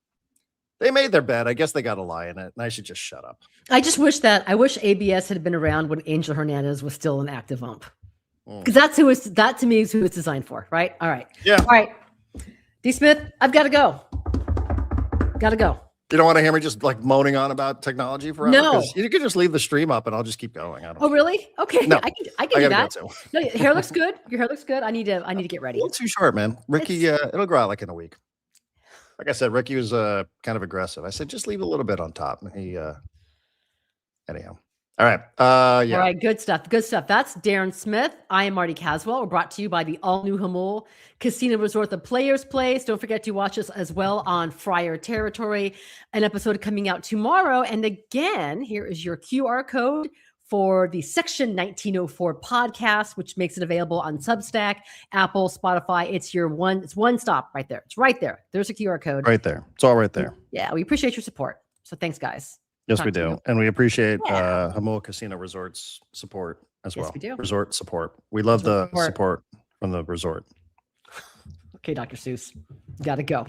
they made their bed. I guess they got a lie in it, and I should just shut up. I wish ABS had been around when Angel Hernandez was still an active ump. Because that to me is who it's designed for, right? All right. Yeah. All right. D. Smith, I've got to go. You don't want to hear me just moaning on about technology forever? No. 'Cause you could just leave the stream up and I'll just keep going. I don't Oh, really? Okay. No, I can do that. Go too. No, your hair looks good. Your hair looks good. I need to get ready. A little too short, man. Ricky, it'll grow out like in a week. Like I said, Ricky was kind of aggressive. I said, just leave a little bit on top. And he, anyhow. All right. Yeah. All right. Good stuff. Good stuff. That's Darren Smith. I am Marty Caswell. We're brought to you by the all-new Hamul Casino Resort, the Players Place. Don't forget to watch us as well on Friar Territory, an episode coming out tomorrow. And again, here is your QR code for the Section 1904 podcast, which makes it available on Substack, Apple, Spotify. It's one stop right there. It's right there. There's a QR code. Right there. It's all right there. Yeah. We appreciate your support. So thanks, guys. Yes, Talk we to do. you. And we appreciate Hamul Casino Resort's support as Yes, well. we do. Resort support. We love the Resort support from the resort. Okay, Dr. Seuss. Gotta go.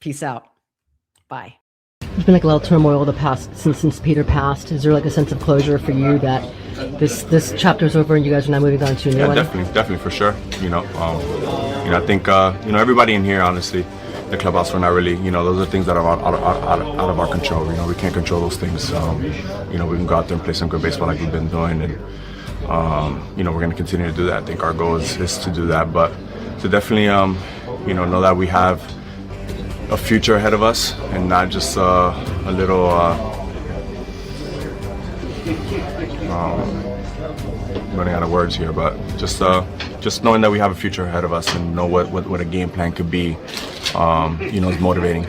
Peace out. Bye. There's been a lot of turmoil since Peter passed. Is there a sense of closure for you that this chapter's over and you guys are now moving on to a new one? Definitely for sure. I think everybody in here, honestly, the clubhouse, we're not really, those are things that are out of our control. We can't control those things. We can go out there and play some good baseball like we've been doing, and we're going to continue to do that. I think our goal is to do that, but to definitely know that we have a future ahead of us and not just a little running out of words here, but just knowing that we have a future ahead of us and know what a game plan could be, is motivating.